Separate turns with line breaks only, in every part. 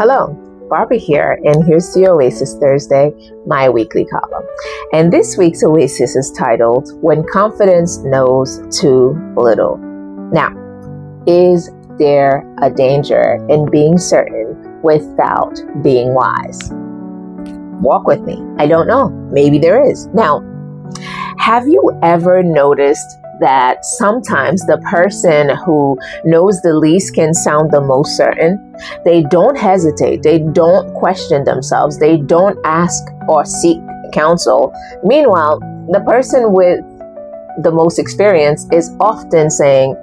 Hello, Barbara here, and here's the Oasis Thursday, my weekly column. And this week's Oasis is titled, When Confidence Knows Too Little. Now, is there a danger in being certain without being wise? Walk with me. I don't know. Maybe there is. Now, have you ever noticed that sometimes the person who knows the least can sound the most certain? They don't hesitate. They don't question themselves. They don't ask or seek counsel. Meanwhile, the person with the most experience is often saying,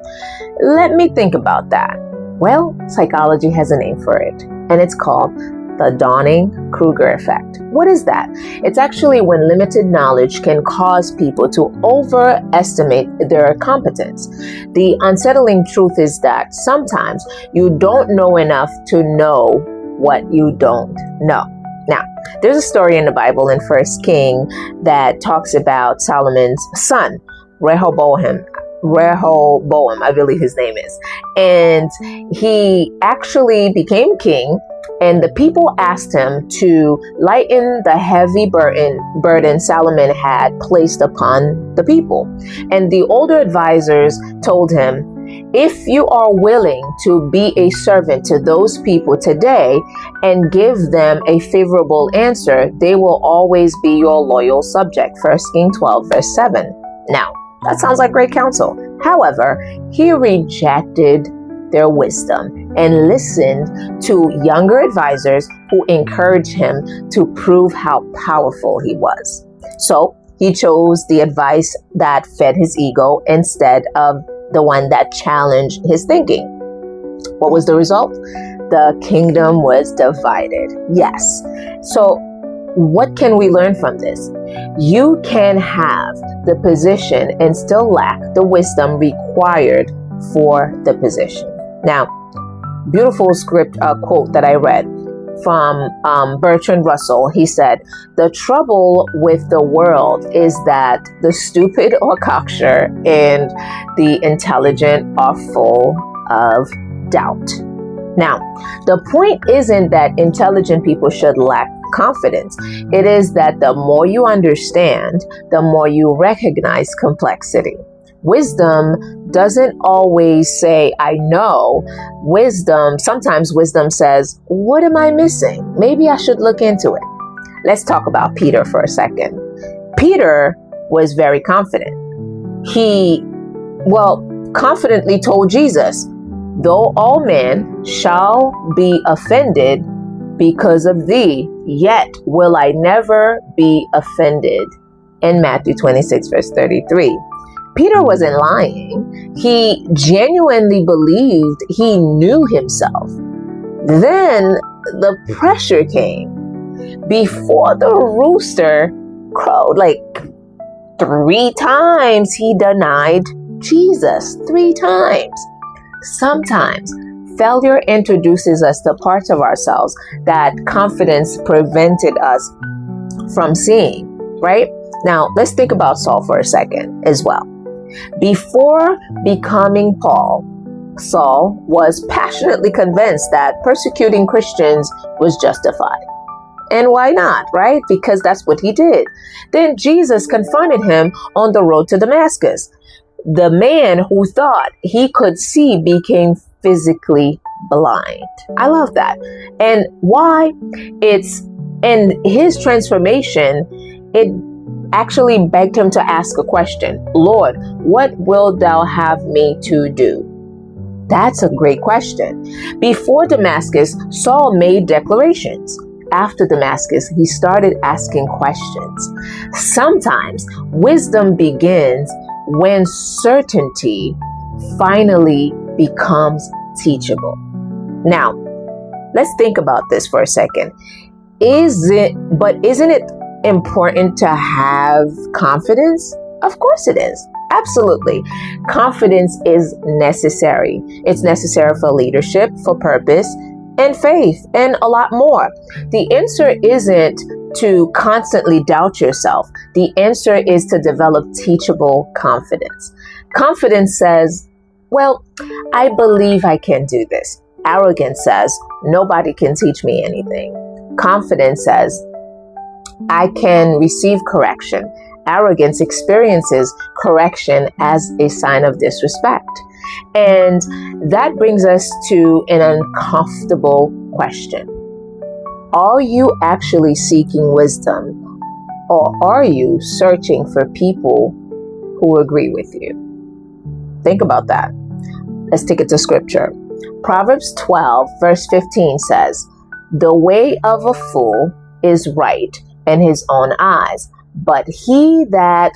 let me think about that. Well, psychology has a name for it, and it's called the Dunning-Kruger effect. What is that? It's actually when limited knowledge can cause people to overestimate their competence. The unsettling truth is that sometimes you don't know enough to know what you don't know. Now, there's a story in the Bible in 1 King that talks about Solomon's son, Rehoboam, I believe his name is. And he actually became king, and the people asked him to lighten the heavy burden Solomon had placed upon the people. And the older advisors told him, if you are willing to be a servant to those people today and give them a favorable answer, they will always be your loyal subject. 1 Kings 12, verse 7. Now, that sounds like great counsel. However, he rejected their wisdom and listened to younger advisors who encouraged him to prove how powerful he was. So he chose the advice that fed his ego instead of the one that challenged his thinking. What was the result? The kingdom was divided. Yes. So what can we learn from this? You can have the position and still lack the wisdom required for the position. Now, beautiful quote that I read from Bertrand Russell. He said, the trouble with the world is that the stupid or cocksure and the intelligent are full of doubt. Now, the point isn't that intelligent people should lack confidence. It is that the more you understand, the more you recognize complexity. Wisdom doesn't always say, I know. Sometimes wisdom says, what am I missing? Maybe I should look into it. Let's talk about Peter for a second. Peter was very confident. He, confidently told Jesus, though all men shall be offended because of thee, yet will I never be offended. In Matthew 26, verse 33. Peter wasn't lying. He genuinely believed he knew himself. Then the pressure came. Before the rooster crowed, 3 times he denied Jesus. 3 times. Sometimes failure introduces us to parts of ourselves that confidence prevented us from seeing, right? Now, let's think about Saul for a second as well. Before becoming Paul, Saul was passionately convinced that persecuting Christians was justified. And why not, right? Because that's what he did. Then Jesus confronted him on the road to Damascus. The man who thought he could see became physically blind. I love that. And why? It's in his transformation, it actually begged him to ask a question. Lord, what wilt thou have me to do? That's a great question. Before Damascus, Saul made declarations. After Damascus, he started asking questions. Sometimes wisdom begins when certainty finally becomes teachable. Now, let's think about this for a second. Isn't it important to have confidence? Of course it is. Absolutely. Confidence is necessary. It's necessary for leadership, for purpose, and faith, and a lot more. The answer isn't to constantly doubt yourself. The answer is to develop teachable confidence. Confidence says, well, I believe I can do this. Arrogance says, nobody can teach me anything. Confidence says, I can receive correction. Arrogance experiences correction as a sign of disrespect. And that brings us to an uncomfortable question. Are you actually seeking wisdom, or are you searching for people who agree with you? Think about that. Let's take it to scripture. Proverbs 12 verse 15 says, the way of a fool is right in his own eyes, but he that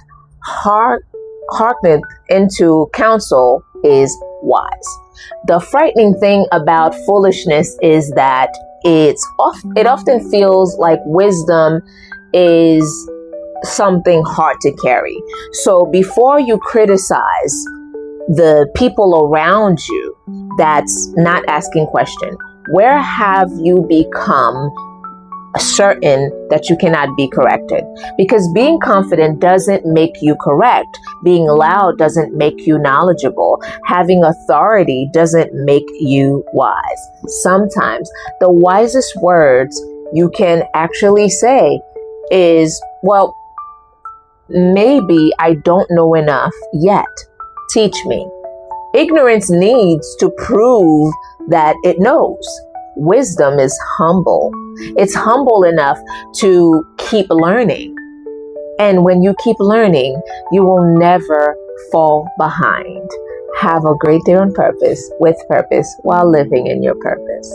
hearkeneth into counsel is wise. The frightening thing about foolishness is that it often feels like wisdom is something hard to carry. So before you criticize the people around you that's not asking question, where have you become certain that you cannot be corrected? Because being confident doesn't make you correct. Being loud doesn't make you knowledgeable. Having authority doesn't make you wise. Sometimes the wisest words you can actually say is, well, maybe I don't know enough yet. Teach me. Ignorance needs to prove that it knows. Wisdom is humble. It's humble enough to keep learning. And when you keep learning, you will never fall behind. Have a great day on purpose, with purpose, while living in your purpose.